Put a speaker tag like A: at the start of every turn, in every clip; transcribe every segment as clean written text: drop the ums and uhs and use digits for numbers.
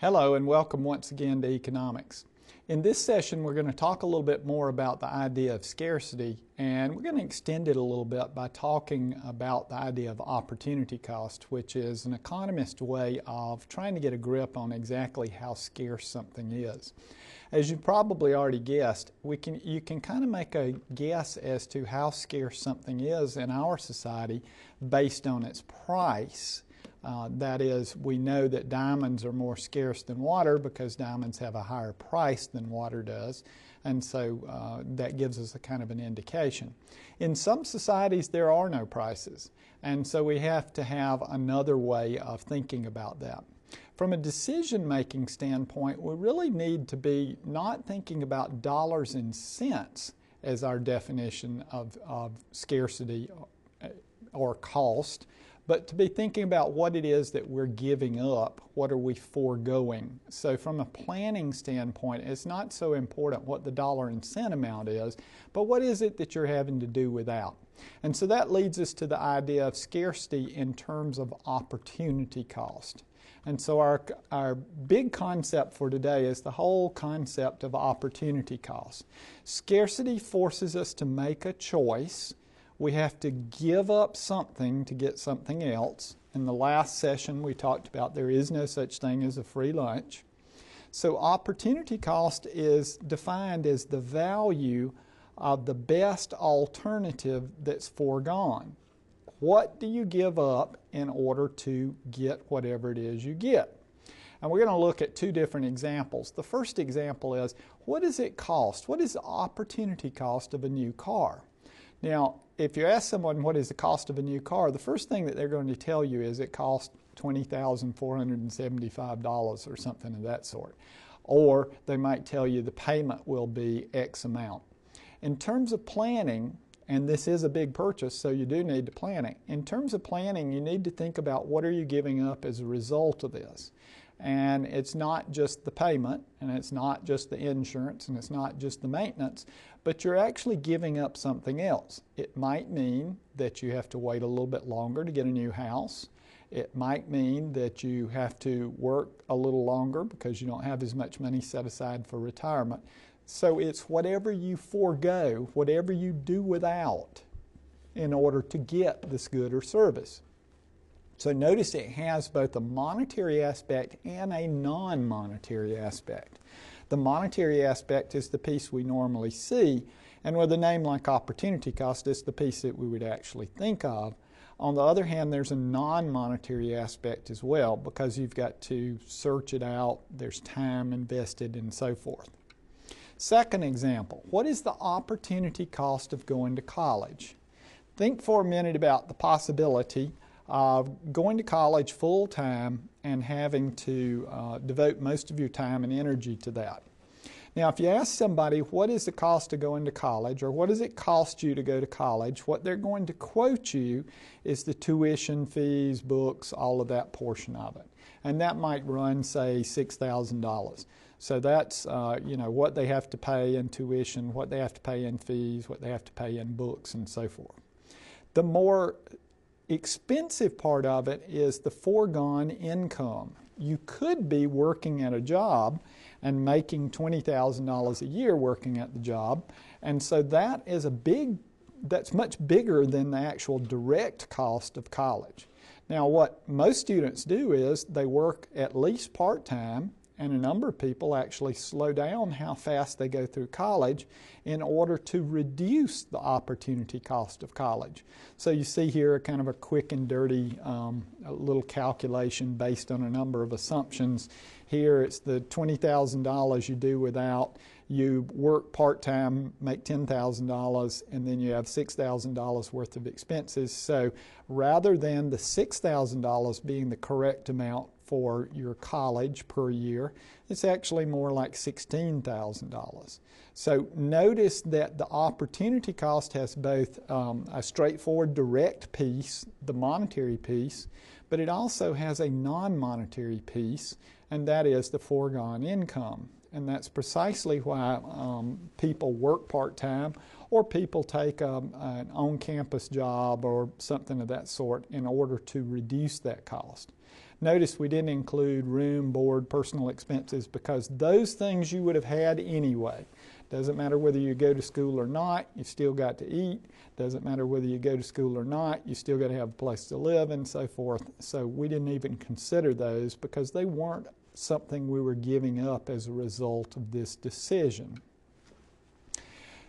A: Hello and welcome once again to Economics. In this session we're going to talk a little bit more about the idea of scarcity, and we're going to extend it a little bit by talking about the idea of opportunity cost, which is an economist's way of trying to get a grip on exactly how scarce something is. As you probably already guessed, you can kind of make a guess as to how scarce something is in our society based on its price. That is, we know that diamonds are more scarce than water because diamonds have a higher price than water does, and so that gives us a kind of an indication. In some societies there are no prices, and so we have to have another way of thinking about that. From a decision-making standpoint, we really need to be not thinking about dollars and cents as our definition of scarcity or cost, but to be thinking about what it is that we're giving up, what are we foregoing. So from a planning standpoint, it's not so important what the dollar and cent amount is, but what is it that you're having to do without. And so that leads us to the idea of scarcity in terms of opportunity cost. And so our big concept for today is the whole concept of opportunity cost. Scarcity forces us to make a choice. We have to give up something to get something else. In the last session we talked about there is no such thing as a free lunch. So opportunity cost is defined as the value of the best alternative that's foregone. What do you give up in order to get whatever it is you get? And we're going to look at two different examples. The first example is, what does it cost? What is the opportunity cost of a new car? Now, if you ask someone what is the cost of a new car, the first thing that they're going to tell you is it costs $20,475 or something of that sort. Or they might tell you the payment will be X amount. In terms of planning, and this is a big purchase, so you do need to plan it. In terms of planning, you need to think about what are you giving up as a result of this. And it's not just the payment, and it's not just the insurance, and it's not just the maintenance, but you're actually giving up something else. It might mean that you have to wait a little bit longer to get a new house. It might mean that you have to work a little longer because you don't have as much money set aside for retirement. So it's whatever you forego, whatever you do without in order to get this good or service. So notice it has both a monetary aspect and a non-monetary aspect. The monetary aspect is the piece we normally see, and with a name like opportunity cost, it's the piece that we would actually think of. On the other hand, there's a non-monetary aspect as well because you've got to search it out, there's time invested, and so forth. Second example, what is the opportunity cost of going to college? Think for a minute about the possibility of going to college full time and having to devote most of your time and energy to that. Now, if you ask somebody what is the cost of going to college or what does it cost you to go to college, what they're going to quote you is the tuition fees, books, all of that portion of it. And that might run, say, $6,000. So that's what they have to pay in tuition, what they have to pay in fees, what they have to pay in books, and so forth. The more expensive part of it is the foregone income. You could be working at a job and making $20,000 a year working at the job, and so that's much bigger than the actual direct cost of college. Now, what most students do is they work at least part-time, and a number of people actually slow down how fast they go through college in order to reduce the opportunity cost of college. So you see here kind of a quick and dirty little calculation based on a number of assumptions. Here it's the $20,000 you do without. You work part-time, make $10,000, and then you have $6,000 worth of expenses. So rather than the $6,000 being the correct amount for your college per year, it's actually more like $16,000. So notice that the opportunity cost has both a straightforward direct piece, the monetary piece, but it also has a non-monetary piece, and that is the foregone income. And that's precisely why people work part-time or people take an on-campus job or something of that sort in order to reduce that cost. Notice we didn't include room, board, personal expenses, because those things you would have had anyway. Doesn't matter whether you go to school or not, you still got to eat. Doesn't matter whether you go to school or not, you still got to have a place to live and so forth. So we didn't even consider those because they weren't something we were giving up as a result of this decision.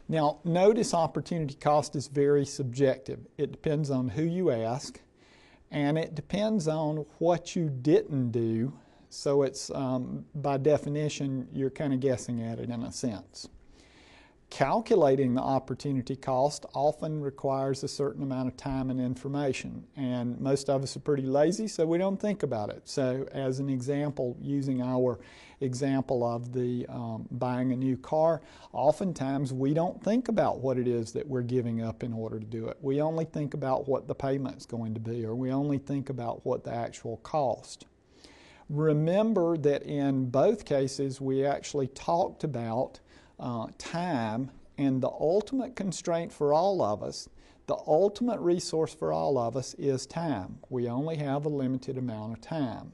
A: Now, notice opportunity cost is very subjective. It depends on who you ask, and it depends on what you didn't do. So it's, by definition, you're kind of guessing at it in a sense. Calculating the opportunity cost often requires a certain amount of time and information, and most of us are pretty lazy, so we don't think about it. So as an example, using our example of the buying a new car, oftentimes we don't think about what it is that we're giving up in order to do it. We only think about what the payment's going to be, or we only think about what the actual cost. Remember that in both cases we actually talked about time, and the ultimate constraint for all of us, the ultimate resource for all of us is time. We only have a limited amount of time.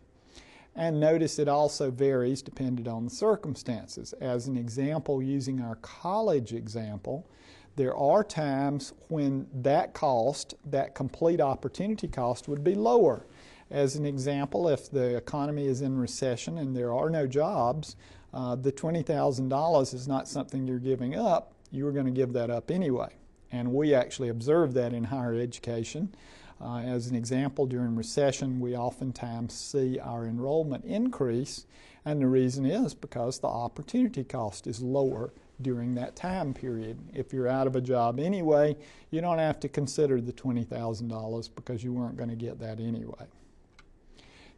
A: And notice it also varies depending on the circumstances. As an example, using our college example, there are times when that cost, that complete opportunity cost, would be lower. As an example, if the economy is in recession and there are no jobs, the $20,000 is not something you're giving up. You're going to give that up anyway. And we actually observe that in higher education. As an example, during recession, we oftentimes see our enrollment increase, and the reason is because the opportunity cost is lower during that time period. If you're out of a job anyway, you don't have to consider the $20,000 because you weren't going to get that anyway.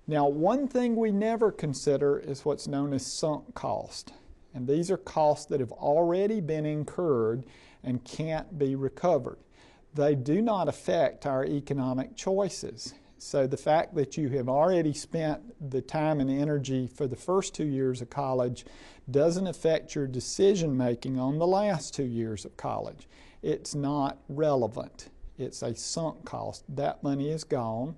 A: Now, one thing we never consider is what's known as sunk cost. And these are costs that have already been incurred and can't be recovered. They do not affect our economic choices. So the fact that you have already spent the time and energy for the first 2 years of college doesn't affect your decision making on the last 2 years of college. It's not relevant. It's a sunk cost. That money is gone.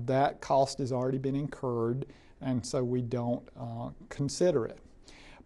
A: That cost has already been incurred, and so we don't consider it.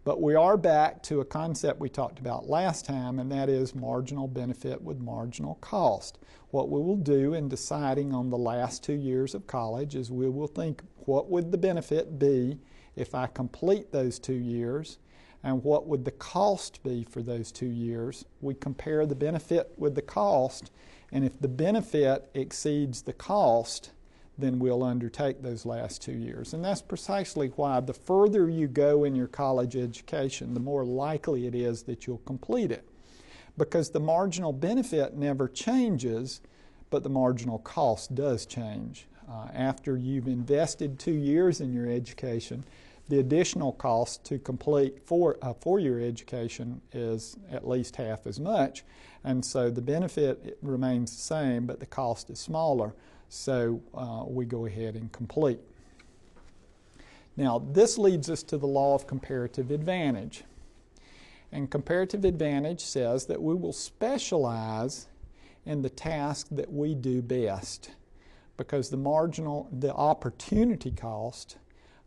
A: But we are back to a concept we talked about last time, and that is marginal benefit with marginal cost. What we will do in deciding on the last 2 years of college is we will think, what would the benefit be if I complete those 2 years, and what would the cost be for those 2 years? We compare the benefit with the cost, and if the benefit exceeds the cost, then we'll undertake those last 2 years. And that's precisely why the further you go in your college education, the more likely it is that you'll complete it. Because the marginal benefit never changes, but the marginal cost does change. After you've invested 2 years in your education, the additional cost to complete a four-year education is at least half as much. And so the benefit remains the same, but the cost is smaller. So we go ahead and complete. Now, this leads us to the law of comparative advantage. And comparative advantage says that we will specialize in the task that we do best, because the opportunity cost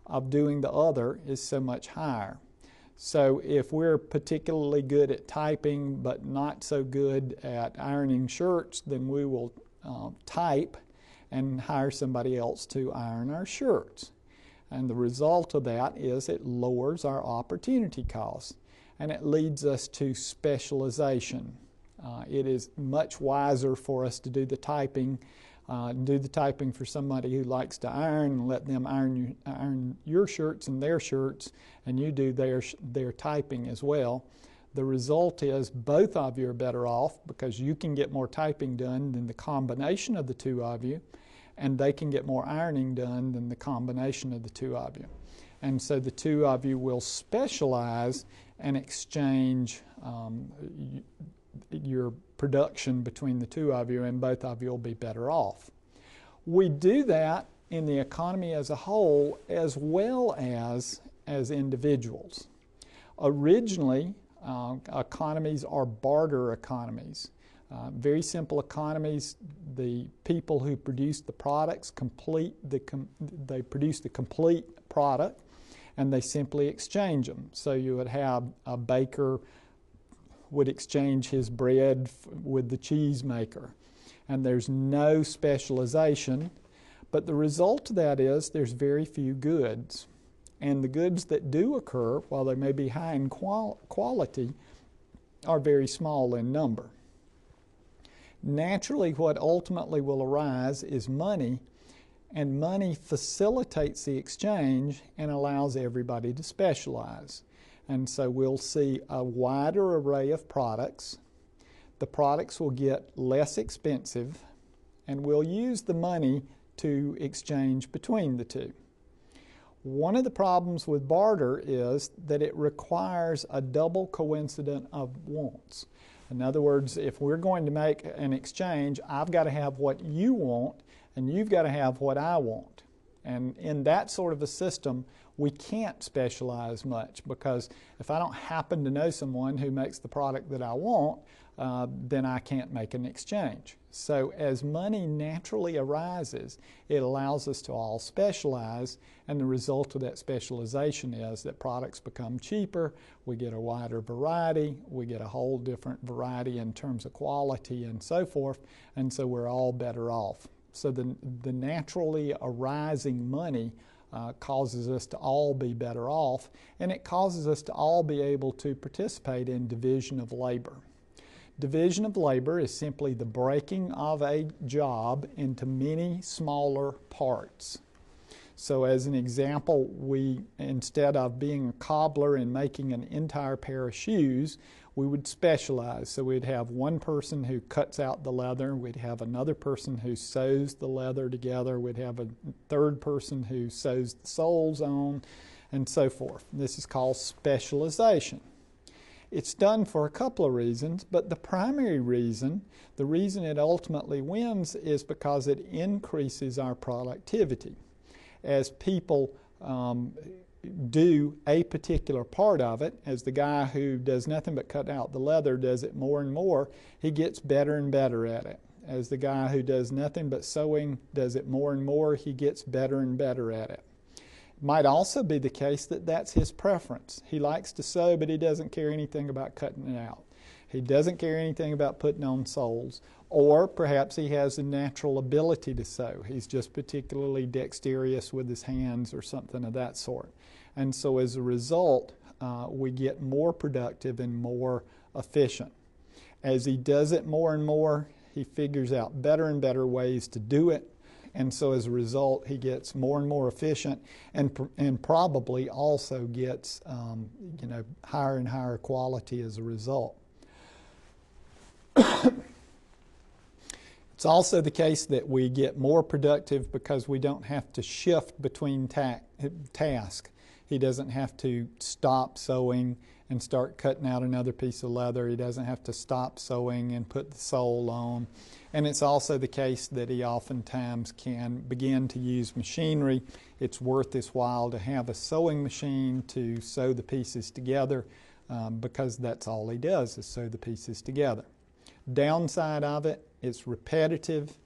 A: of doing the other is so much higher. So if we're particularly good at typing but not so good at ironing shirts, then we will type and hire somebody else to iron our shirts. And the result of that is it lowers our opportunity costs, and it leads us to specialization. It is much wiser for us to do the typing for somebody who likes to iron, and let them iron your shirts and their shirts, and you do their typing as well. The result is both of you are better off, because you can get more typing done than the combination of the two of you, and they can get more ironing done than the combination of the two of you. And so the two of you will specialize and exchange your production between the two of you, and both of you will be better off. We do that in the economy as a whole as well as individuals. Originally, economies are barter economies. Very simple economies. The people who produce the products they produce the complete product, and they simply exchange them. So you would have a baker would exchange his bread with the cheese maker, and there's no specialization, but the result of that is there's very few goods, and the goods that do occur, while they may be high in quality, are very small in number. Naturally, what ultimately will arise is money, and money facilitates the exchange and allows everybody to specialize. And so we'll see a wider array of products. The products will get less expensive, and we'll use the money to exchange between the two. One of the problems with barter is that it requires a double coincidence of wants. In other words, if we're going to make an exchange, I've got to have what you want, and you've got to have what I want. And in that sort of a system, we can't specialize much, because if I don't happen to know someone who makes the product that I want, then I can't make an exchange. So as money naturally arises, it allows us to all specialize, and the result of that specialization is that products become cheaper, we get a wider variety, we get a whole different variety in terms of quality and so forth, and so we're all better off. So the naturally arising money causes us to all be better off, and it causes us to all be able to participate in division of labor. Division of labor is simply the breaking of a job into many smaller parts. So as an example, instead of being a cobbler and making an entire pair of shoes, we would specialize. So we'd have one person who cuts out the leather, we'd have another person who sews the leather together, we'd have a third person who sews the soles on, and so forth. This is called specialization. It's done for a couple of reasons, but the primary reason, the reason it ultimately wins, is because it increases our productivity. As people do a particular part of it, as the guy who does nothing but cut out the leather does it more and more, he gets better and better at it. As the guy who does nothing but sewing does it more and more, he gets better and better at it. It might also be the case that that's his preference. He likes to sew, but he doesn't care anything about cutting it out. He doesn't care anything about putting on soles. Or perhaps he has a natural ability to sew. He's just particularly dexterous with his hands or something of that sort. And so as a result, we get more productive and more efficient. As he does it more and more, he figures out better and better ways to do it. And so as a result, he gets more and more efficient, and probably also gets higher and higher quality as a result. It's also the case that we get more productive because we don't have to shift between tasks. He doesn't have to stop sewing and start cutting out another piece of leather. He doesn't have to stop sewing and put the sole on. And it's also the case that he oftentimes can begin to use machinery. It's worth his while to have a sewing machine to sew the pieces together because that's all he does is sew the pieces together. Downside of it, it's repetitive,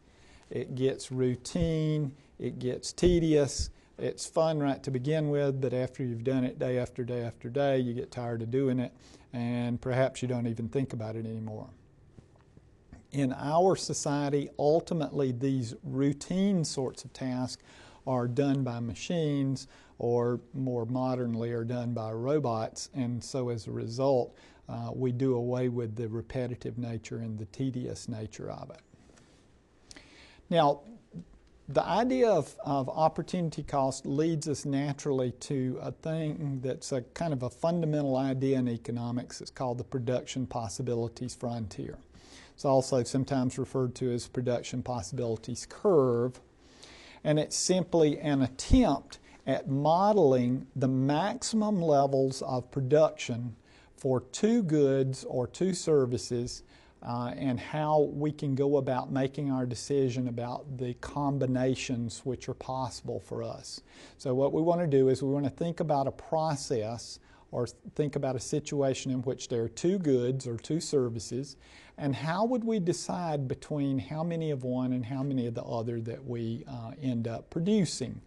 A: it gets routine, it gets tedious. It's fun right to begin with, but after you've done it day after day after day, you get tired of doing it, and perhaps you don't even think about it anymore. In our society, ultimately, these routine sorts of tasks are done by machines, or more modernly are done by robots, and so as a result, we do away with the repetitive nature and the tedious nature of it. Now, the idea of opportunity cost leads us naturally to a thing that's a kind of a fundamental idea in economics. It's called the production possibilities frontier. It's also sometimes referred to as production possibilities curve, and it's simply an attempt at modeling the maximum levels of production for two goods or two services, and how we can go about making our decision about the combinations which are possible for us. So what we want to do is we want to think about a process or think about a situation in which there are two goods or two services, and how would we decide between how many of one and how many of the other that we end up producing?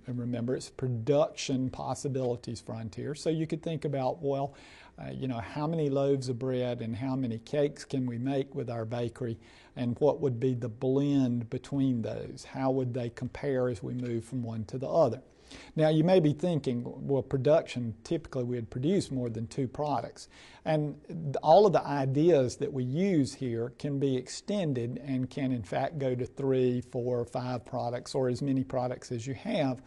A: Remember, it's production possibilities frontier. So you could think about, well, how many loaves of bread and how many cakes can we make with our bakery, and what would be the blend between those? How would they compare as we move from one to the other? Now, you may be thinking, well, production, typically we'd produce more than two products. And all of the ideas that we use here can be extended and can, in fact, go to 3, 4, 5 products, or as many products as you have.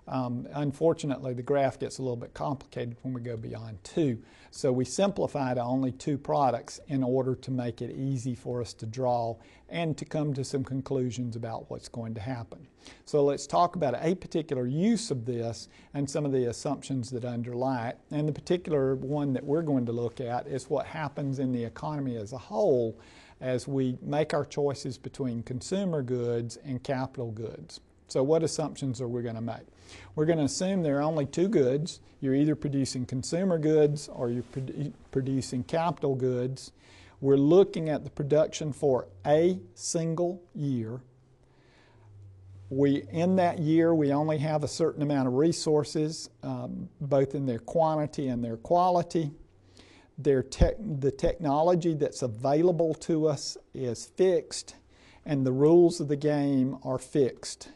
A: Unfortunately, the graph gets a little bit complicated when we go beyond 2. So we simplify to only 2 products in order to make it easy for us to draw and to come to some conclusions about what's going to happen. So let's talk about a particular use of this and some of the assumptions that underlie it. And the particular one that we're going to look at is what happens in the economy as a whole as we make our choices between consumer goods and capital goods. So what assumptions are we going to make? We're going to assume there are only 2 goods. You're either producing consumer goods or you're producing capital goods. We're looking at the production for a single year. In that year, we only have a certain amount of resources, both in their quantity and their quality. The technology that's available to us is fixed, and the rules of the game are fixed.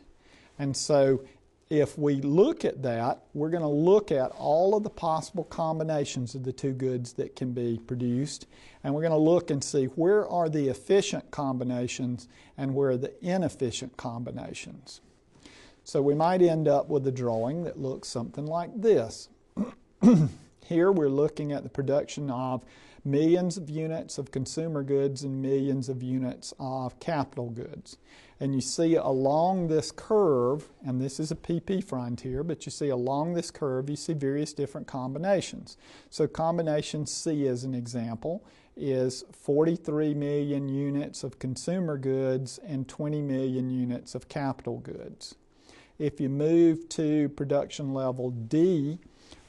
A: And so if we look at that, we're going to look at all of the possible combinations of the 2 goods that can be produced, and we're going to look and see where are the efficient combinations and where are the inefficient combinations. So we might end up with a drawing that looks something like this. Here we're looking at the production of millions of units of consumer goods and millions of units of capital goods. And you see along this curve, and this is a PP frontier, but you see along this curve you see various different combinations. So combination C, as an example, is 43 million units of consumer goods and 20 million units of capital goods. If you move to production level D,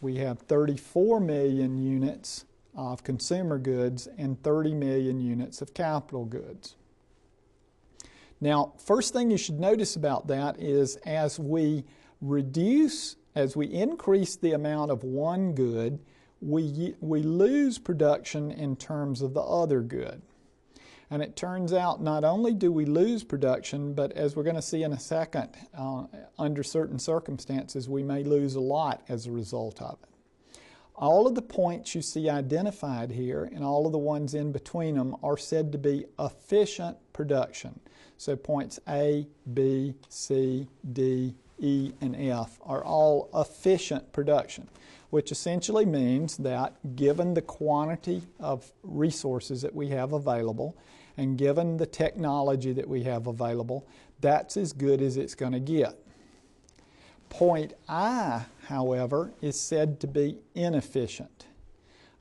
A: we have 34 million units of consumer goods and 30 million units of capital goods. Now, first thing you should notice about that is as we increase the amount of one good, we lose production in terms of the other good. And it turns out not only do we lose production, but as we're going to see in a second, under certain circumstances, we may lose a lot as a result of it. All of the points you see identified here and all of the ones in between them are said to be efficient production. So points A, B, C, D, E, and F are all efficient production, which essentially means that given the quantity of resources that we have available and given the technology that we have available, that's as good as it's going to get. Point I, however, is said to be inefficient.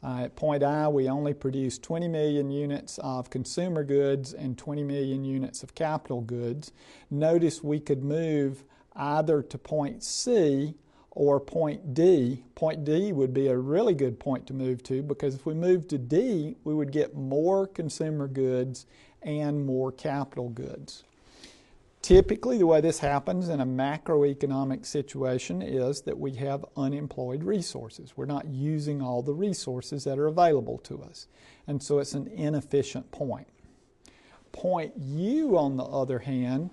A: At point I, we only produce 20 million units of consumer goods and 20 million units of capital goods. Notice we could move either to point C or point D. Point D would be a really good point to move to, because if we move to D, we would get more consumer goods and more capital goods. Typically, the way this happens in a macroeconomic situation is that we have unemployed resources. We're not using all the resources that are available to us. And so it's an inefficient point. Point U, on the other hand,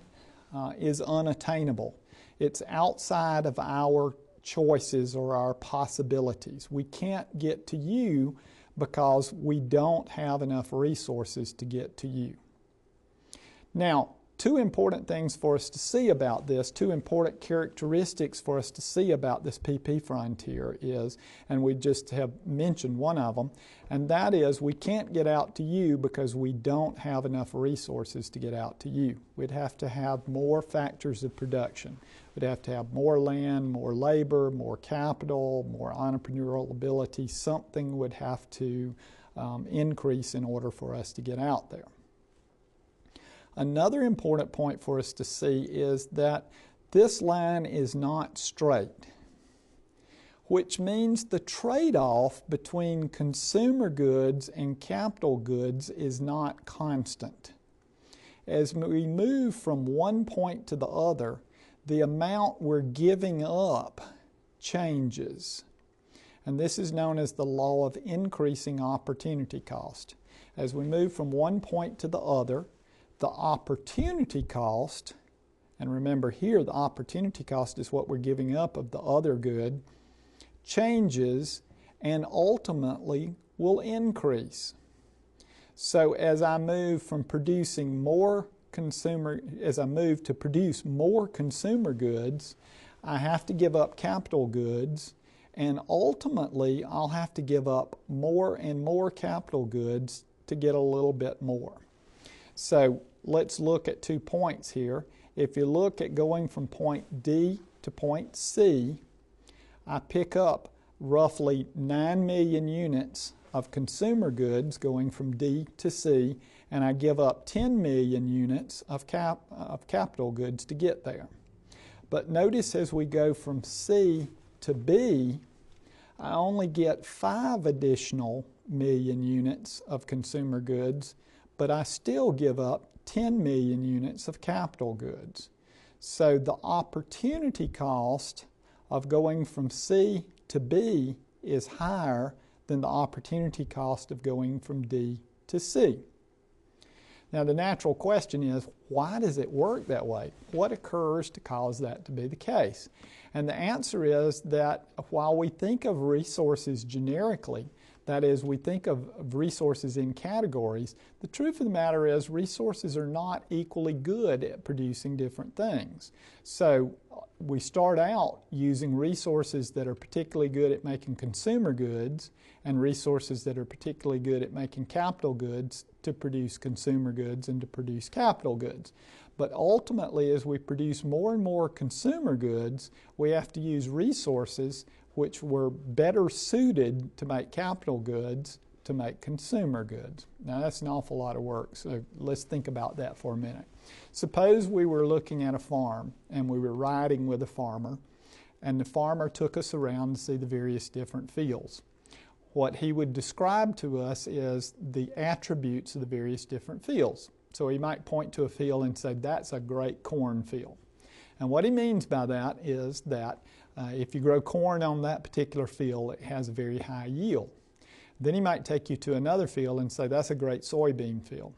A: is unattainable. It's outside of our choices or our possibilities. We can't get to U because we don't have enough resources to get to U. Now, 2 important things for us to see about this, 2 important characteristics for us to see about this PP frontier is, and we just have mentioned one of them, and that is we can't get out to U because we don't have enough resources to get out to U. We'd have to have more factors of production. We'd have to have more land, more labor, more capital, more entrepreneurial ability. Something would have to increase in order for us to get out there. Another important point for us to see is that this line is not straight. which means the trade-off between consumer goods and capital goods is not constant. As we move from one point to the other, the amount we're giving up changes. And this is known as the law of increasing opportunity cost. As we move from one point to the other, the opportunity cost, and remember here the opportunity cost is what we're giving up of the other good, changes and ultimately will increase. So as I move from producing more as I move to produce more consumer goods, I have to give up capital goods, and ultimately I'll have to give up more and more capital goods to get a little bit more. So let's look at 2 points here. If you look at going from point D to point C, I pick up roughly 9 million units of consumer goods going from D to C, and I give up 10 million units of capital goods to get there. But notice as we go from C to B, I only get 5 additional million units of consumer goods, but I still give up 10 million units of capital goods. So the opportunity cost of going from C to B is higher than the opportunity cost of going from D to C. Now the natural question is, why does it work that way? What occurs to cause that to be the case? And the answer is that while we think of resources generically, that is, we think of resources in categories, the truth of the matter is resources are not equally good at producing different things. So we start out using resources that are particularly good at making consumer goods and resources that are particularly good at making capital goods to produce consumer goods and to produce capital goods. But ultimately, as we produce more and more consumer goods, we have to use resources which were better suited to make capital goods to make consumer goods. Now that's an awful lot of work, so let's think about that for a minute. Suppose we were looking at a farm and we were riding with a farmer, and the farmer took us around to see the various different fields. What he would describe to us is the attributes of the various different fields. So he might point to a field and say, that's a great corn field. And what he means by that is that if you grow corn on that particular field, it has a very high yield. Then he might take you to another field and say, that's a great soybean field,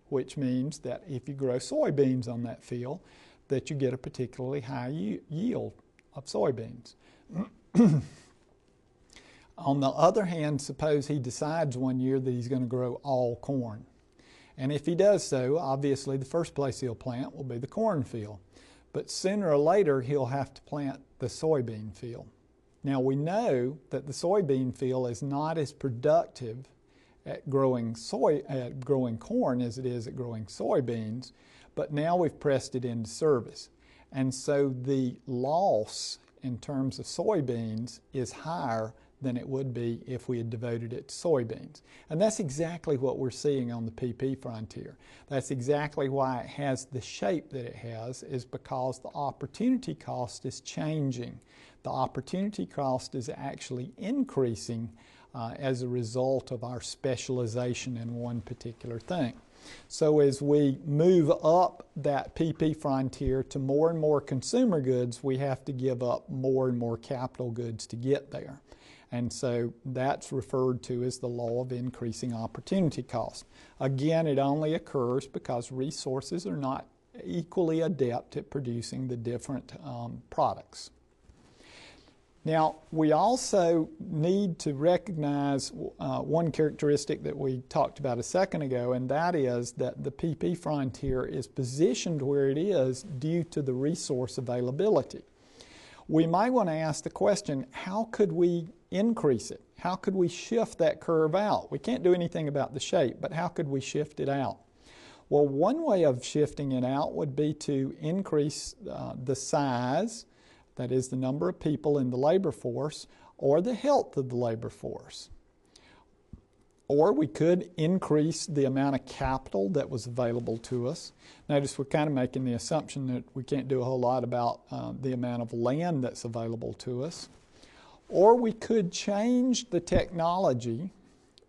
A: which means that if you grow soybeans on that field, that you get a particularly high yield of soybeans. On the other hand, suppose he decides one year that he's going to grow all corn. And if he does so, obviously the first place he'll plant will be the corn field. But sooner or later, he'll have to plant the soybean field. Now we know that the soybean field is not as productive at growing corn as it is at growing soybeans, but now we've pressed it into service. And so the loss in terms of soybeans is higher than it would be if we had devoted it to soybeans. And that's exactly what we're seeing on the PP frontier. That's exactly why it has the shape that it has, is because the opportunity cost is changing. The opportunity cost is actually increasing as a result of our specialization in one particular thing. So as we move up that PP frontier to more and more consumer goods, we have to give up more and more capital goods to get there. And so that's referred to as the law of increasing opportunity cost. Again, it only occurs because resources are not equally adept at producing the different products. Now, we also need to recognize one characteristic that we talked about a second ago, and that is that the PP frontier is positioned where it is due to the resource availability. We might want to ask the question, how could we increase it? How could we shift that curve out? We can't do anything about the shape, but how could we shift it out? Well, one way of shifting it out would be to increase the size, that is the number of people in the labor force, or the health of the labor force. Or we could increase the amount of capital that was available to us. Notice we're kind of making the assumption that we can't do a whole lot about the amount of land that's available to us. Or we could change the technology.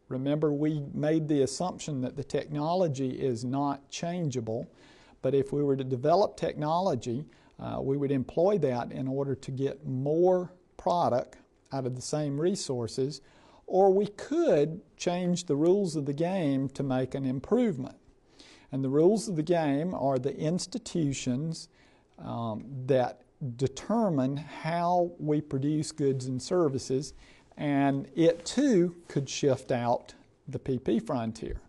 A: Remember, we made the assumption that the technology is not changeable, but if we were to develop technology, we would employ that in order to get more product out of the same resources, or we could change the rules of the game to make an improvement. And the rules of the game are the institutions that determine how we produce goods and services, and it too could shift out the PP frontier.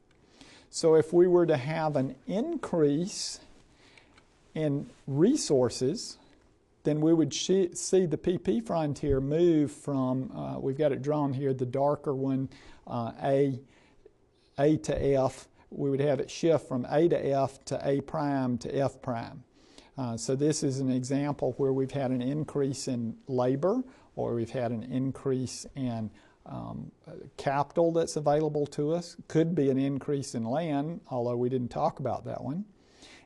A: So if we were to have an increase in resources, then we would see the PP frontier move from, we've got it drawn here, the darker one, A to F. We would have it shift from A to F to A prime to F prime. So this is an example where we've had an increase in labor, or we've had an increase in capital that's available to us. Could be an increase in land, although we didn't talk about that one.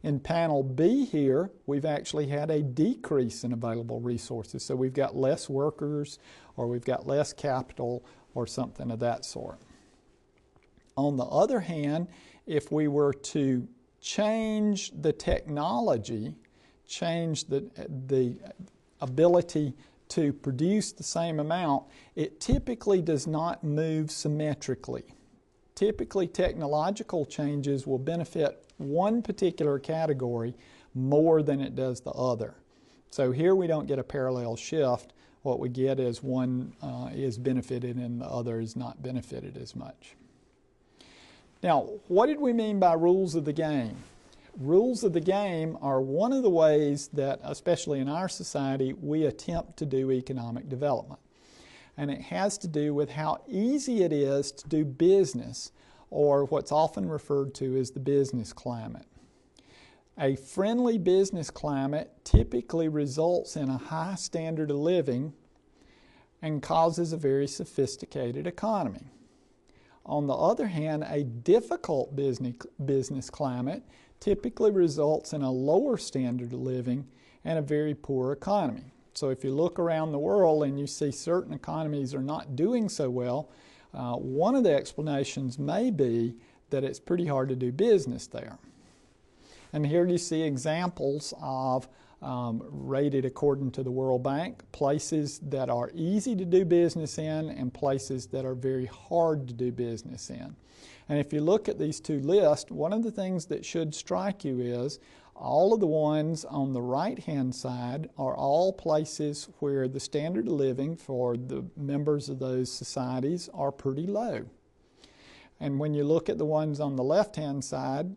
A: In panel B here, we've actually had a decrease in available resources. So we've got less workers, or we've got less capital, or something of that sort. On the other hand, if we were to change the technology, change the ability to produce the same amount, it typically does not move symmetrically. Typically, technological changes will benefit one particular category more than it does the other. So here we don't get a parallel shift. What we get is one is benefited and the other is not benefited as much. Now, what did we mean by rules of the game? Rules of the game are one of the ways that, especially in our society, we attempt to do economic development. And it has to do with how easy it is to do business, or what's often referred to as the business climate. A friendly business climate typically results in a high standard of living and causes a very sophisticated economy. On the other hand, a difficult business climate typically results in a lower standard of living and a very poor economy. So if you look around the world and you see certain economies are not doing so well, one of the explanations may be that it's pretty hard to do business there. And here you see examples of, rated according to the World Bank, places that are easy to do business in and places that are very hard to do business in. And if you look at these two lists, one of the things that should strike you is all of the ones on the right-hand side are all places where the standard of living for the members of those societies are pretty low. And when you look at the ones on the left-hand side,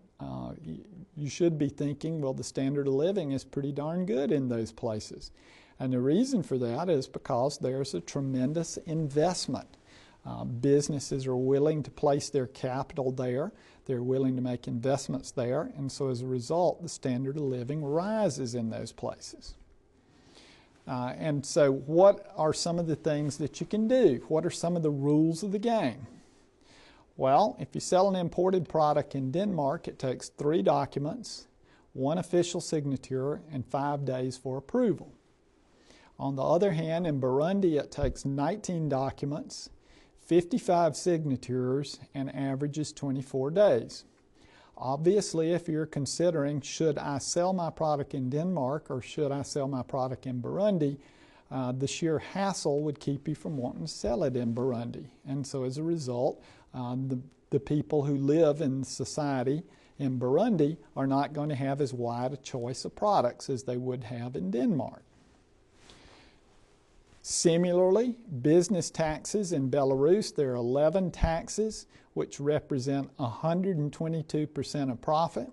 A: you should be thinking, well, the standard of living is pretty darn good in those places. And the reason for that is because there's a tremendous investment. Businesses are willing to place their capital there. They're willing to make investments there. And so as a result, the standard of living rises in those places. And so what are some of the things that you can do? What are some of the rules of the game? Well, if you sell an imported product in Denmark, it takes 3 documents, 1 official signature, and 5 days for approval. On the other hand, in Burundi, it takes 19 documents, 55 signatures, and averages 24 days. Obviously, if you're considering, should I sell my product in Denmark or should I sell my product in Burundi, the sheer hassle would keep you from wanting to sell it in Burundi. And so as a result, the people who live in society in Burundi are not going to have as wide a choice of products as they would have in Denmark. Similarly, business taxes in Belarus, there are 11 taxes which represent 122% of profit,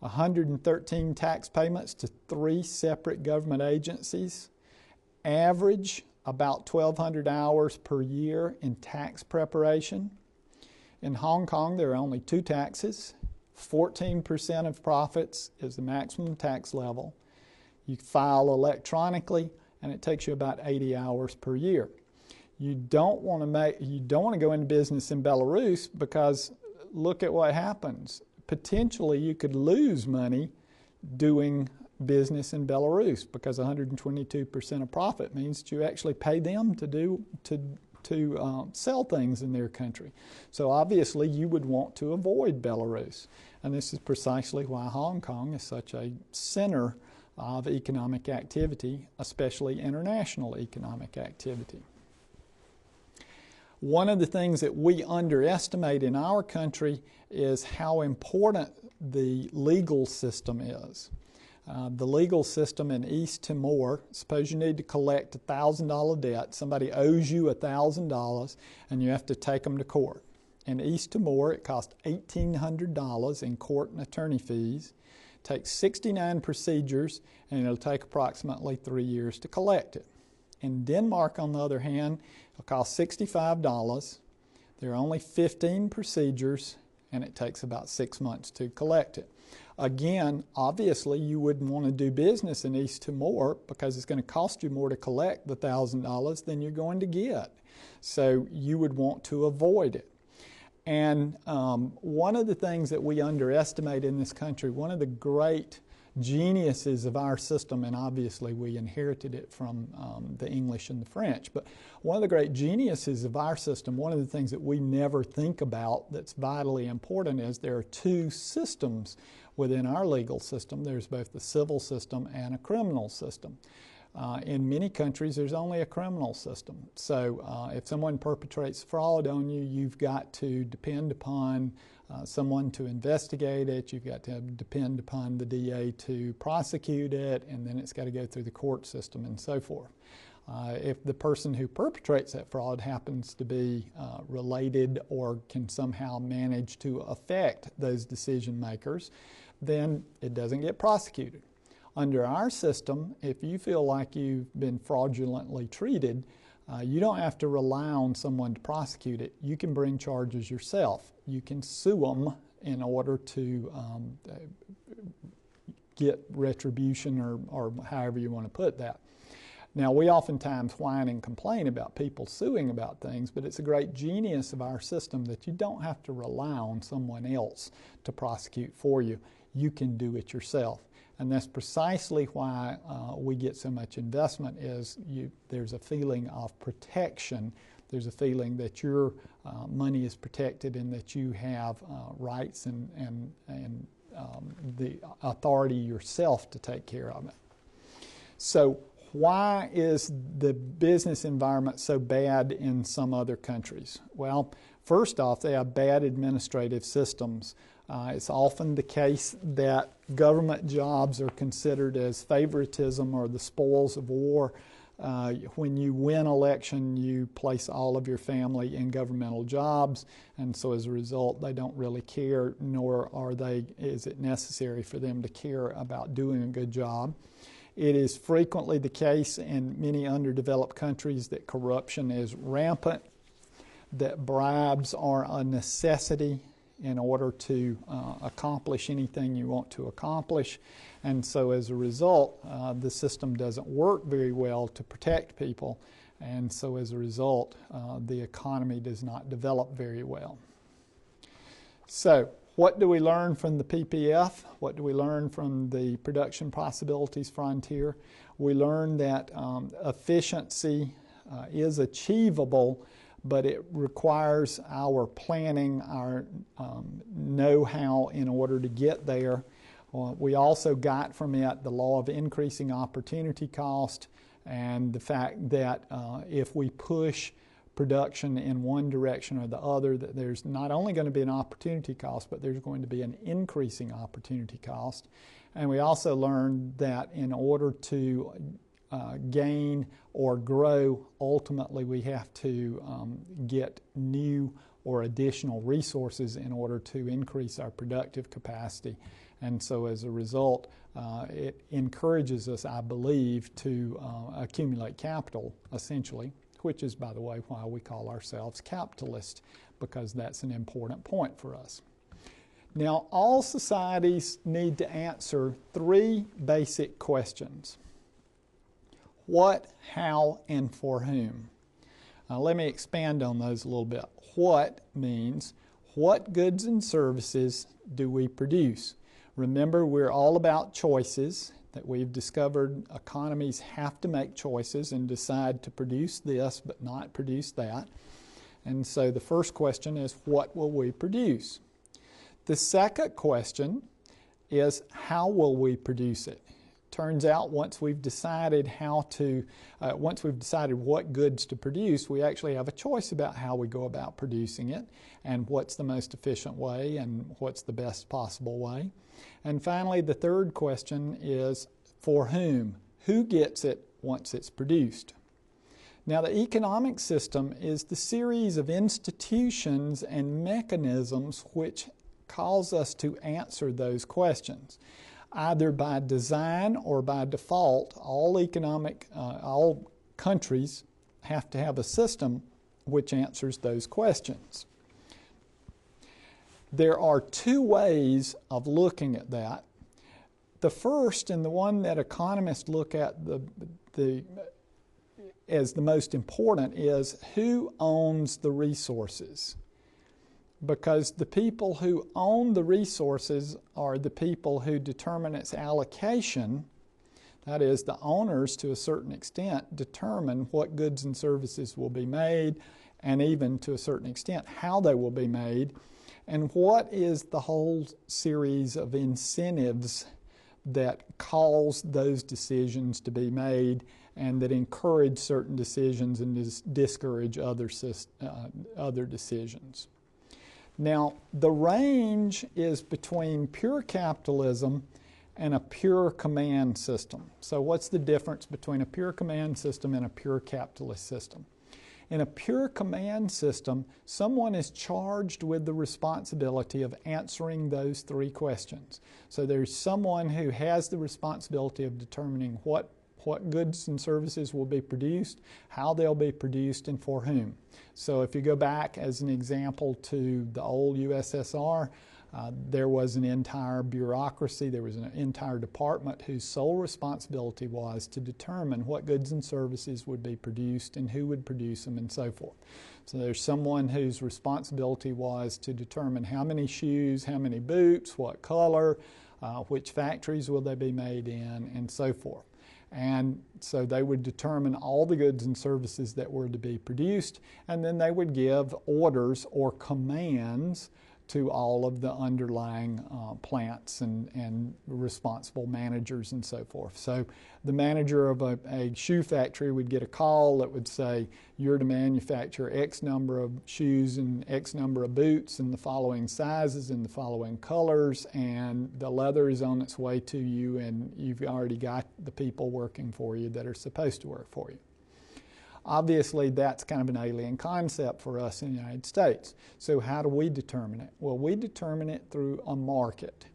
A: 113 tax payments to 3 separate government agencies, average about 1,200 hours per year in tax preparation. In Hong Kong, there are only 2 taxes. 14% of profits is the maximum tax level. You file electronically, and it takes you about 80 hours per year. You don't want to go into business in Belarus because look at what happens. Potentially, you could lose money doing business in Belarus, because 122% of profit means that you actually pay them to sell things in their country. So obviously you would want to avoid Belarus. And this is precisely why Hong Kong is such a center of economic activity, especially international economic activity. One of the things that we underestimate in our country is how important the legal system is. The legal system in East Timor, suppose you need to collect a $1,000 debt, somebody owes you $1,000 and you have to take them to court. In East Timor, it costs $1,800 in court and attorney fees. It takes 69 procedures, and it'll take approximately 3 years to collect it. In Denmark, on the other hand, it'll cost $65. There are only 15 procedures, and it takes about 6 months to collect it. Again, obviously, you wouldn't want to do business in East Timor because it's going to cost you more to collect the $1,000 than you're going to get. So you would want to avoid it. And one of the things that we underestimate in this country, one of the great geniuses of our system, and obviously we inherited it from the English and the French, but one of the great geniuses of our system, one of the things that we never think about that's vitally important is there are two systems within our legal system. There's both the civil system and a criminal system. In many countries, there's only a criminal system. So if someone perpetrates fraud on you, you've got to depend upon someone to investigate it. You've got to depend upon the DA to prosecute it, and then it's got to go through the court system and so forth. If the person who perpetrates that fraud happens to be related or can somehow manage to affect those decision makers, then it doesn't get prosecuted. Under our system, if you feel like you've been fraudulently treated, you don't have to rely on someone to prosecute it. You can bring charges yourself. You can sue them in order to get retribution or however you want to put that. Now, we oftentimes whine and complain about people suing about things, but it's a great genius of our system that you don't have to rely on someone else to prosecute for you. You can do it yourself. And that's precisely why we get so much investment is there's a feeling of protection. There's a feeling that your money is protected and that you have rights and the authority yourself to take care of it. So why is the business environment so bad in some other countries? Well, first off, they have bad administrative systems. It's often the case that government jobs are considered as favoritism or the spoils of war. When you win election, you place all of your family in governmental jobs, and so as a result, they don't really care, nor is it necessary for them to care about doing a good job. It is frequently the case in many underdeveloped countries that corruption is rampant, that bribes are a necessity in order to accomplish anything you want to accomplish. And so as a result, the system doesn't work very well to protect people. And so as a result, the economy does not develop very well. So what do we learn from the PPF? What do we learn from the Production Possibilities Frontier? We learn that efficiency is achievable, but it requires our planning, our know-how in order to get there. We also got from it the law of increasing opportunity cost and the fact that if we push production in one direction or the other, that there's not only going to be an opportunity cost, but there's going to be an increasing opportunity cost. And we also learned that in order to gain or grow, ultimately we have to get new or additional resources in order to increase our productive capacity. And so as a result, it encourages us, I believe, to accumulate capital, essentially, which is, by the way, why we call ourselves capitalists, because that's an important point for us. Now, all societies need to answer three basic questions: what, how, and for whom. Let me expand on those a little bit. What means, what goods and services do we produce? Remember, we're all about choices, that we've discovered economies have to make choices and decide to produce this but not produce that. And so the first question is, what will we produce? The second question is, how will we produce it? Turns out once we've decided what goods to produce, we actually have a choice about how we go about producing it and what's the most efficient way and what's the best possible way. And finally, the third question is, for whom? Who gets it once it's produced? Now, the economic system is the series of institutions and mechanisms which cause us to answer those questions. Either by design or by default, all countries have to have a system which answers those questions. There are two ways of looking at that. The first, and the one that economists look at as the most important, is who owns the resources. Because the people who own the resources are the people who determine its allocation. That is, the owners, to a certain extent, determine what goods and services will be made, and even to a certain extent how they will be made, and what is the whole series of incentives that cause those decisions to be made and that encourage certain decisions and discourage other decisions. Now, the range is between pure capitalism and a pure command system. So what's the difference between a pure command system and a pure capitalist system? In a pure command system, someone is charged with the responsibility of answering those three questions. So there's someone who has the responsibility of determining what goods and services will be produced, how they'll be produced, and for whom. So if you go back as an example to the old USSR, there was an entire bureaucracy, there was an entire department whose sole responsibility was to determine what goods and services would be produced and who would produce them and so forth. So there's someone whose responsibility was to determine how many shoes, how many boots, what color, which factories will they be made in, and so forth. And so they would determine all the goods and services that were to be produced, and then they would give orders or commands to all of the underlying plants and responsible managers and so forth. So the manager of a shoe factory would get a call that would say, you're to manufacture X number of shoes and X number of boots in the following sizes and the following colors, and the leather is on its way to you, and you've already got the people working for you that are supposed to work for you. Obviously, that's kind of an alien concept for us in the United States. So how do we determine it? Well, we determine it through a market,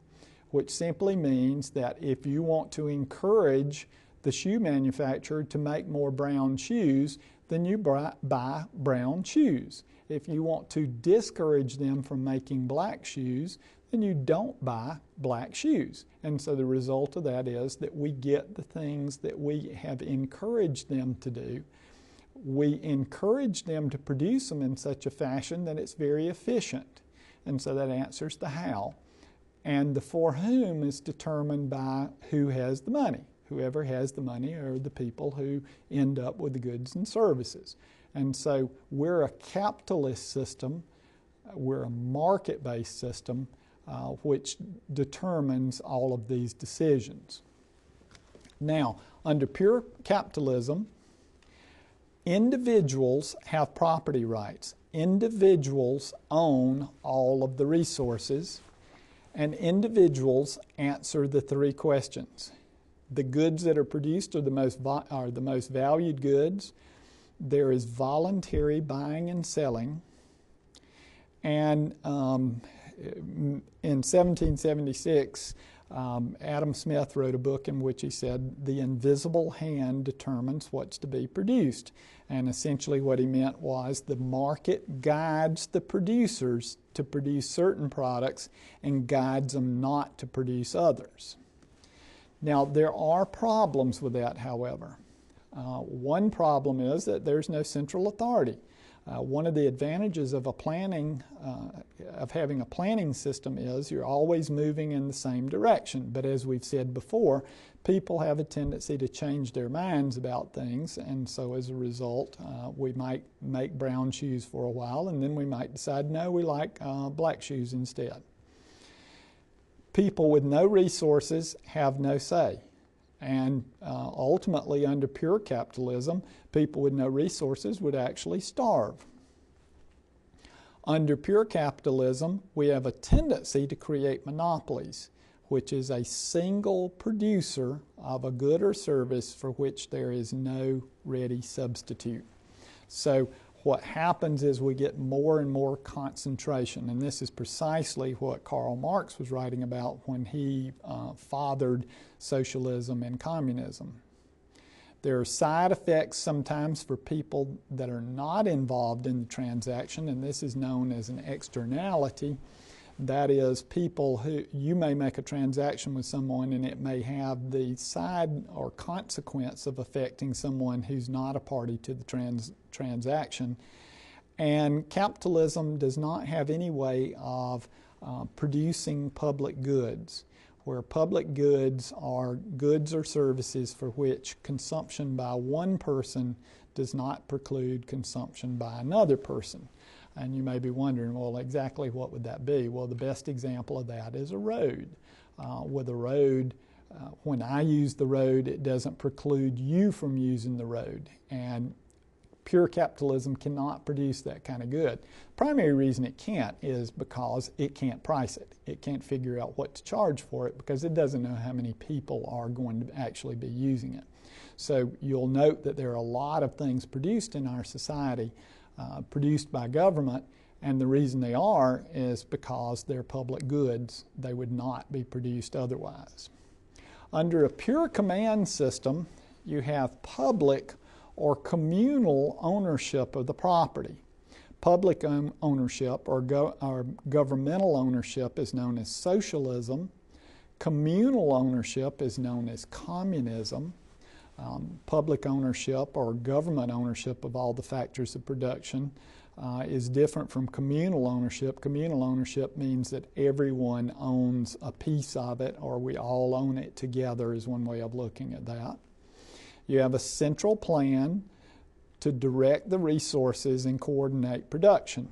A: which simply means that if you want to encourage the shoe manufacturer to make more brown shoes, then you buy brown shoes. If you want to discourage them from making black shoes, then you don't buy black shoes. And so the result of that is that we get the things that we have encouraged them to do. We encourage them to produce them in such a fashion that it's very efficient. And so that answers the how. And the for whom is determined by who has the money. Whoever has the money are the people who end up with the goods and services. And so we're a capitalist system, we're a market-based system, which determines all of these decisions. Now, under pure capitalism, individuals have property rights. Individuals own all of the resources, and individuals answer the three questions. The goods that are produced are the most valued goods. There is voluntary buying and selling. And in 1776, Adam Smith wrote a book in which he said, the invisible hand determines what's to be produced. And essentially what he meant was the market guides the producers to produce certain products and guides them not to produce others. Now, there are problems with that, however. One problem is that there's no central authority. One of the advantages of having a planning system is you're always moving in the same direction. But as we've said before, people have a tendency to change their minds about things, and so as a result, we might make brown shoes for a while, and then we might decide, no, we like black shoes instead. People with no resources have no say. And ultimately, under pure capitalism, people with no resources would actually starve. Under pure capitalism, we have a tendency to create monopolies, which is a single producer of a good or service for which there is no ready substitute. So what happens is we get more and more concentration, and this is precisely what Karl Marx was writing about when he fathered socialism and communism. There are side effects sometimes for people that are not involved in the transaction, and this is known as an externality. That is, people who you may make a transaction with someone and it may have the side or consequence of affecting someone who's not a party to the transaction. And capitalism does not have any way of producing public goods, where public goods are goods or services for which consumption by one person does not preclude consumption by another person. And you may be wondering, well, exactly what would that be? Well, the best example of that is a road. With a road, when I use the road, it doesn't preclude you from using the road. And pure capitalism cannot produce that kind of good. Primary reason it can't is because it can't price it. It can't figure out what to charge for it because it doesn't know how many people are going to actually be using it. So you'll note that there are a lot of things produced in our society produced by government, and the reason they are is because they're public goods. They would not be produced otherwise. Under a pure command system, you have public or communal ownership of the property. Public ownership or governmental ownership is known as socialism. Communal ownership is known as communism. Public ownership or government ownership of all the factors of production is different from communal ownership. Communal ownership means that everyone owns a piece of it, or we all own it together, is one way of looking at that. You have a central plan to direct the resources and coordinate production.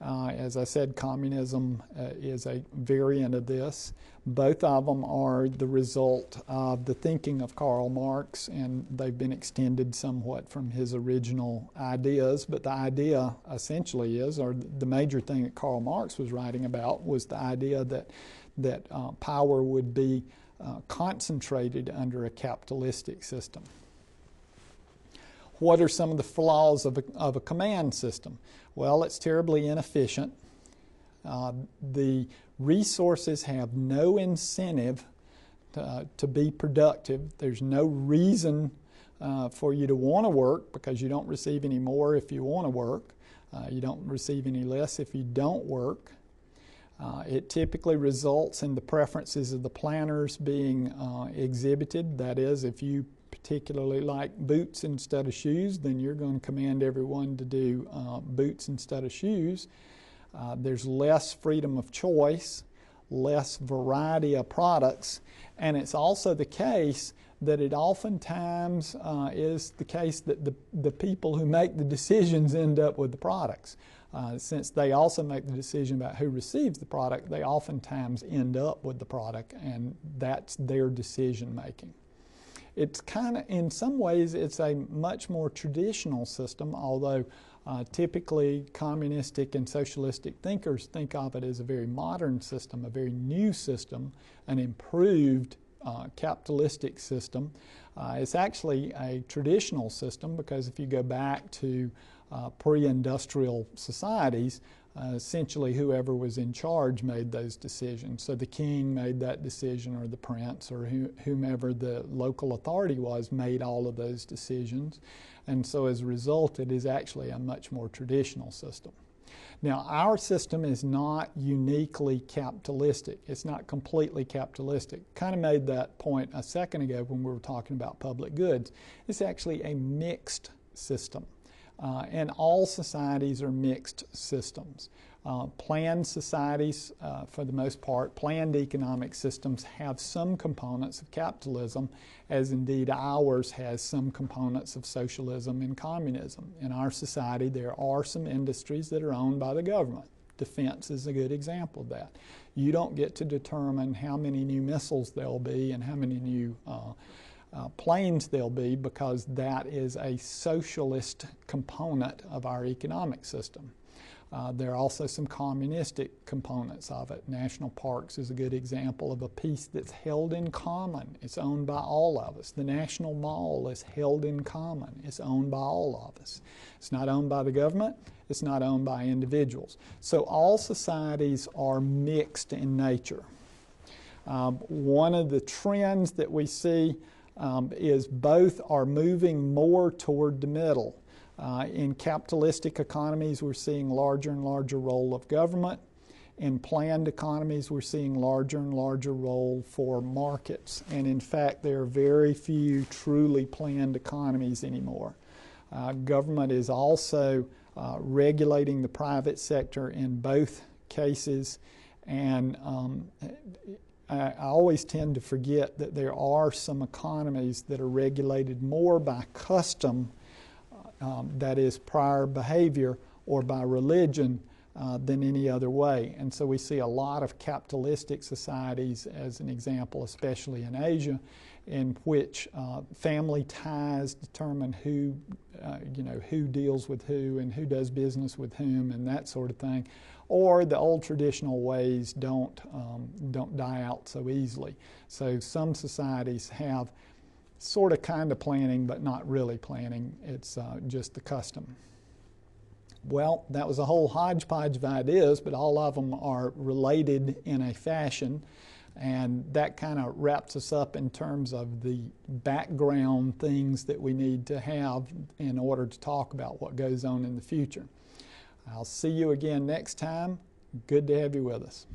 A: As I said, communism is a variant of this. Both of them are the result of the thinking of Karl Marx, and they've been extended somewhat from his original ideas. But the idea essentially is, or the major thing that Karl Marx was writing about, was the idea that power would be concentrated under a capitalistic system. What are some of the flaws of a command system? Well, it's terribly inefficient. The resources have no incentive to be productive. There's no reason for you to want to work because you don't receive any more if you want to work. You don't receive any less if you don't work. It typically results in the preferences of the planners being exhibited. That is, if you particularly like boots instead of shoes, then you're going to command everyone to do boots instead of shoes. There's less freedom of choice, less variety of products, and it's also the case that it oftentimes is the case that the people who make the decisions end up with the products. Since they also make the decision about who receives the product, they oftentimes end up with the product, and that's their decision making. It's kind of, in some ways, it's a much more traditional system, although typically communistic and socialistic thinkers think of it as a very modern system, a very new system, an improved capitalistic system. It's actually a traditional system because if you go back to pre-industrial societies, essentially whoever was in charge made those decisions. So the king made that decision, or the prince, or whomever the local authority was made all of those decisions. And so as a result, it is actually a much more traditional system. Now, our system is not uniquely capitalistic. It's not completely capitalistic. Kind of made that point a second ago when we were talking about public goods. It's actually a mixed system. and all societies are mixed systems. Planned societies, for the most part, planned economic systems have some components of capitalism, as indeed ours has some components of socialism and communism. In our society, there are some industries that are owned by the government. Defense is a good example of that. You don't get to determine how many new missiles there'll be and how many new planes there'll be, because that is a socialist component of our economic system. There are also some communistic components of it. National parks is a good example of a piece that's held in common. It's owned by all of us. The National Mall is held in common. It's owned by all of us. It's not owned by the government. It's not owned by individuals. So all societies are mixed in nature. One of the trends that we see is both are moving more toward the middle. In capitalistic economies, we're seeing larger and larger role of government. In planned economies, we're seeing larger and larger role for markets. And in fact, there are very few truly planned economies anymore. Government is also regulating the private sector in both cases. And I always tend to forget that there are some economies that are regulated more by custom, that is prior behavior, or by religion than any other way. And so we see a lot of capitalistic societies, as an example, especially in Asia, in which family ties determine who deals with who and who does business with whom and that sort of thing. Or the old traditional ways don't die out so easily. So some societies have sort of kind of planning, but not really planning. It's just the custom. Well, that was a whole hodgepodge of ideas, but all of them are related in a fashion. And that kind of wraps us up in terms of the background things that we need to have in order to talk about what goes on in the future. I'll see you again next time. Good to have you with us.